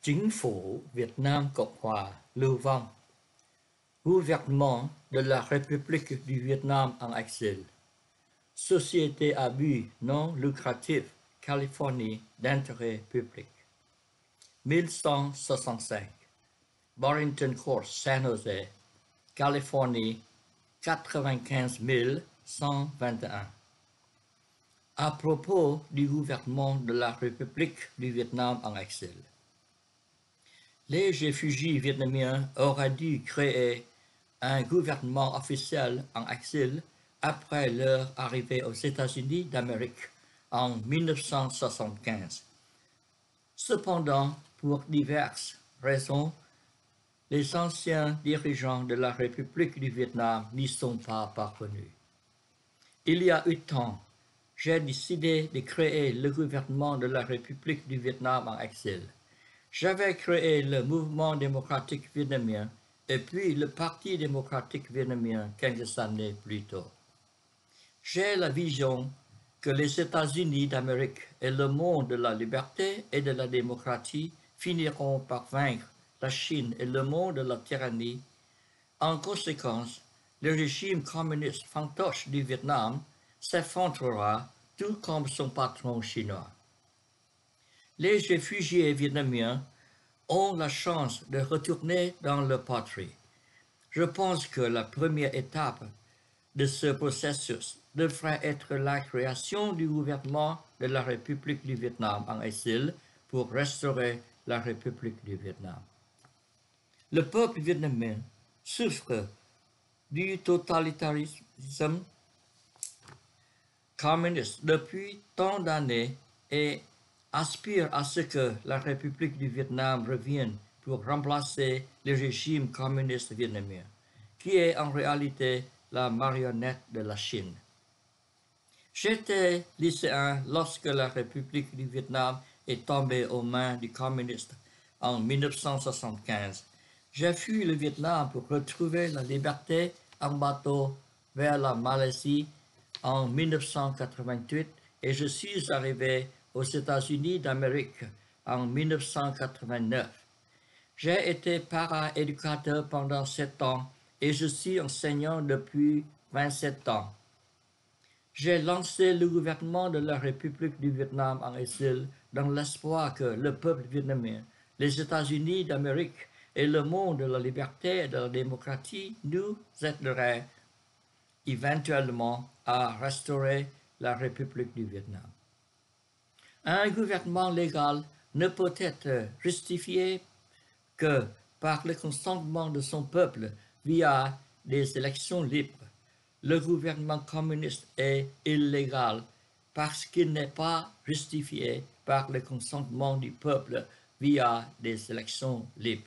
Chính phủ Việt Nam Cộng hòa lưu vong. Gouvernement de la République du Vietnam en exil. Société à but non lucratif Californie d'intérêt public. 1165. Barrington Court, San Jose, Californie 95 121. À propos du gouvernement de la République du Vietnam en exil. Les réfugiés vietnamiens auraient dû créer un gouvernement officiel en exil après leur arrivée aux États-Unis d'Amérique en 1975. Cependant, pour diverses raisons, les anciens dirigeants de la République du Vietnam n'y sont pas parvenus. Il y a 8 ans, j'ai décidé de créer le gouvernement de la République du Vietnam en exil. J'avais créé le mouvement démocratique vietnamien et puis le Parti démocratique vietnamien quelques années plus tôt. J'ai la vision que les États-Unis d'Amérique et le monde de la liberté et de la démocratie finiront par vaincre la Chine et le monde de la tyrannie. En conséquence, le régime communiste fantoche du Vietnam s'effondrera tout comme son patron chinois. Les réfugiés vietnamiens ont la chance de retourner dans leur patrie. Je pense que la première étape de ce processus devrait être la création du gouvernement de la République du Vietnam en exil pour restaurer la République du Vietnam. Le peuple vietnamien souffre du totalitarisme communiste depuis tant d'années et aspire à ce que la République du Vietnam revienne pour remplacer le régime communiste vietnamien, qui est en réalité la marionnette de la Chine. J'étais lycéen lorsque la République du Vietnam est tombée aux mains du communiste en 1975. J'ai fui le Vietnam pour retrouver la liberté en bateau vers la Malaisie en 1988 et je suis arrivé aux États-Unis d'Amérique en 1989. J'ai été para-éducateur pendant 7 ans et je suis enseignant depuis 27 ans. J'ai lancé le gouvernement de la République du Vietnam en exil dans l'espoir que le peuple vietnamien, les États-Unis d'Amérique et le monde de la liberté et de la démocratie nous aideraient éventuellement à restaurer la République du Vietnam. Un gouvernement légal ne peut être justifié que par le consentement de son peuple via des élections libres. Le gouvernement communiste est illégal parce qu'il n'est pas justifié par le consentement du peuple via des élections libres.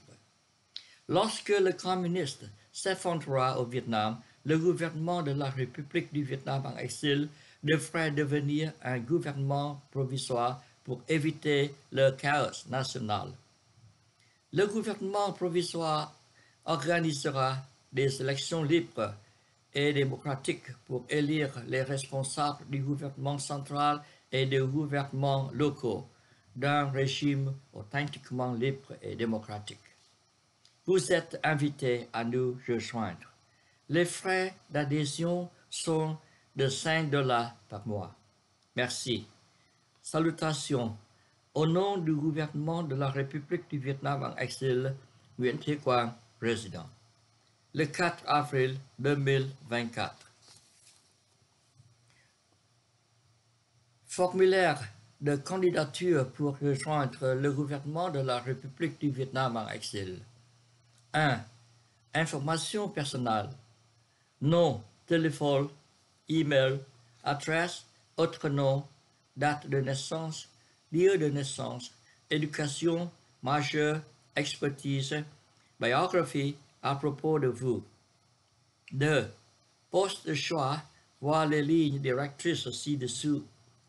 Lorsque le communiste s'effondrera au Vietnam, le gouvernement de la République du Vietnam en exil devrait devenir un gouvernement provisoire pour éviter le chaos national. Le gouvernement provisoire organisera des élections libres et démocratiques pour élire les responsables du gouvernement central et des gouvernements locaux d'un régime authentiquement libre et démocratique. Vous êtes invités à nous rejoindre. Les frais d'adhésion sont de 5 $ par mois. Merci. Salutations. Au nom du gouvernement de la République du Vietnam en exil, Nguyễn Thế Quang, président. Le 4 avril 2024. Formulaire de candidature pour rejoindre le gouvernement de la République du Vietnam en exil. 1. Information personnelle. Nom, téléphone, email, adresse, autre nom, date de naissance, lieu de naissance, éducation, majeur, expertise, biographie à propos de vous. 2. Poste de choix, voir les lignes directrices ci-dessous.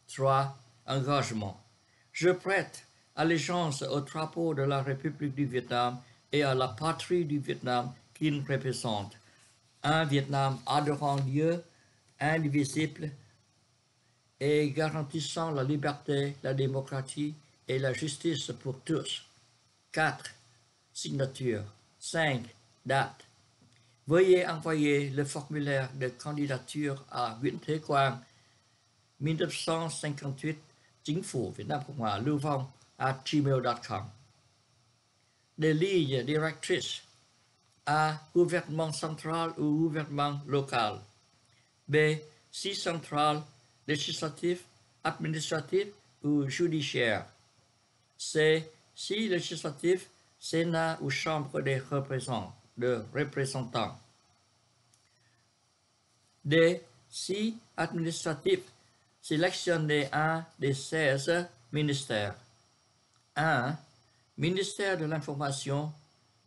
3. Engagement. Je prête allégeance au drapeau de la République du Vietnam et à la patrie du Vietnam qu'il représente. Un Vietnam adorant Dieu, indivisible et garantissant la liberté, la démocratie et la justice pour tous. 4. Signature. 5. Date. Veuillez envoyer le formulaire de candidature à Nguyễn Thế Quang, 1958, Chính phủ Việt Nam Cộng hòa Lưu Vong @gmail.com. Des lignes directrices. A. Gouvernement central ou gouvernement local. B. Si central, législatif, administratif ou judiciaire. C. Si législatif, Sénat ou Chambre des représentants. D. Si administratif, sélectionnez un des 16 ministères. 1. Ministère de l'Information.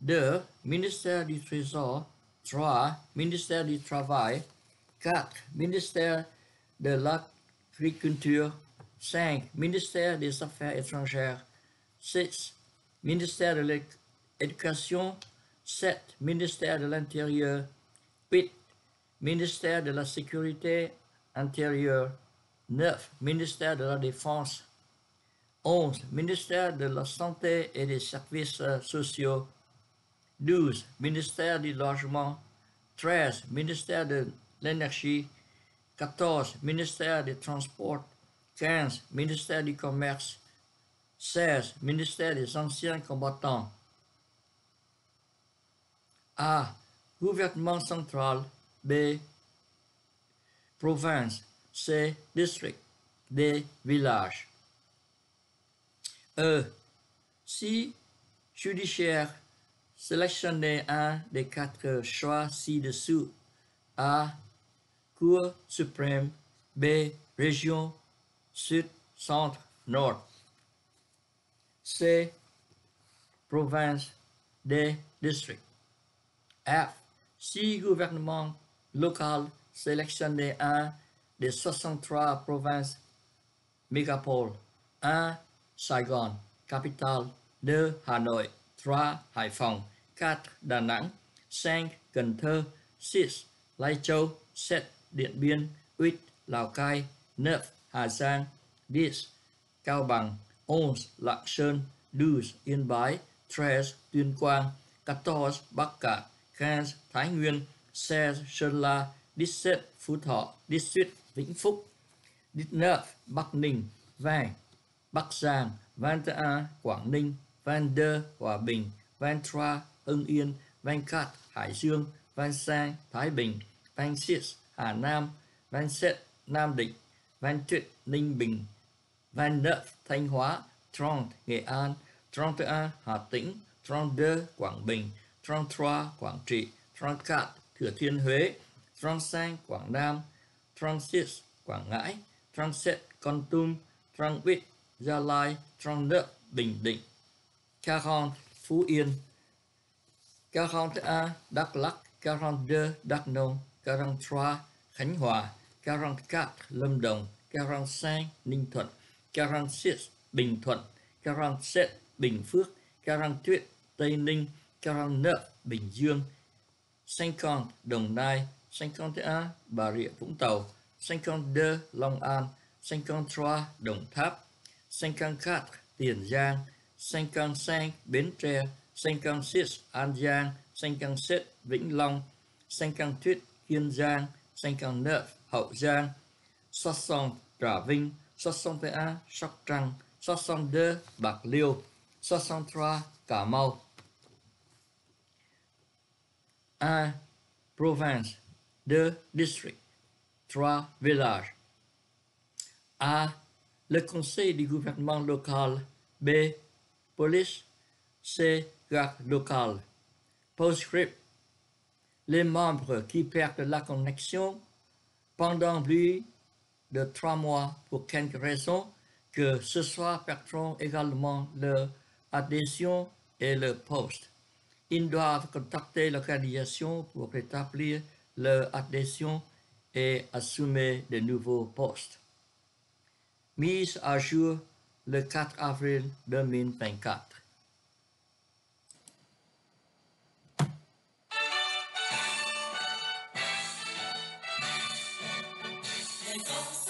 2. Ministère du Trésor. 3. Ministère du Travail. 4. Ministère de l'Agriculture. 5. Ministère des Affaires étrangères. 6. Ministère de l'Éducation. 7. Ministère de l'Intérieur. 8. Ministère de la Sécurité intérieure. 9. Ministère de la Défense. 11. Ministère de la Santé et des Services sociaux. 12. Ministère du Logement. 13. Ministère de l'Énergie. 14. Ministère des Transports. 15. Ministère du Commerce. 16. Ministère des Anciens Combattants. A. Gouvernement central. B. Province. C. District. D. Village. E. Si judiciaire, sélectionnez un des 4 choix ci-dessous. A. Cour suprême. B. Région. Sud, centre, nord. C. Province. D. District. F. Si gouvernement local, sélectionnez un des 63 provinces mégapoles. 1. Saigon, capitale. 2. Hà Nội. 3. Hải Phòng. 4. Đà Nẵng. 5. Cần Thơ. 6. Lai Châu. 7. Điện Biên. 8. Lào Cai. 9. Hà Giang. 10. Cao Bằng. 11. Lạng Sơn. 12. Yên Bái. 13. Tuyên Quang. 14. Bắc Kạn. 15. Thái Nguyên. 16. Sơn La. 17. Phú Thọ. 18. Vĩnh Phúc. 19. Bắc Ninh. 20. Bắc Giang. 21. Quảng Ninh. 22. Hòa Bình. 23. Hưng Yên. 24. Hải Dương. 25. Thái Bình. 26. Hà Nam. 27. Nam Định. 28. Ninh Bình. 29. Thanh Hóa. 30. Nghệ An. 31. Hà Tĩnh. 32. Quảng Bình. 33. Quảng Trị. 34. Thừa Thiên Huế. 35. Quảng Nam. 36. Quảng Ngãi. 37. Kon Tum. 38. Gia Lai. 39. Bình Định. 40. Phú Yên. 41. Đắk Lắk. 42. Đắk Nông. 43. Khánh Hòa. 44. Lâm Đồng. 45. Ninh Thuận. 46. Bình Thuận. 47. Bình Phước. 48. Tây Ninh. 49. Bình Dương. 50. Đồng Nai. 51. Bà Rịa Vũng Tàu. 52. Long An. 53. Đồng Tháp. 54. Tiền Giang. 55. Bến Tre. 56. An Giang. 57. Vĩnh Long. 58. Kiên Giang. 59. Hậu Giang. 60. Trà Vinh. 61. Sóc Trăng. 62. Bạc Liêu. 63. Cà Mau. A. Province. 2. District. 3. Village. A. Le conseil du gouvernement local. B. Police. C. Garde locale. Postscript. Les membres qui perdent la connexion pendant plus de 3 mois pour quelque raison que ce soit perdront également leur adhésion et leur poste. Ils doivent contacter l'organisation pour rétablir leur adhésion et assumer de nouveaux postes. Mise à jour le 4 avril 2024. Les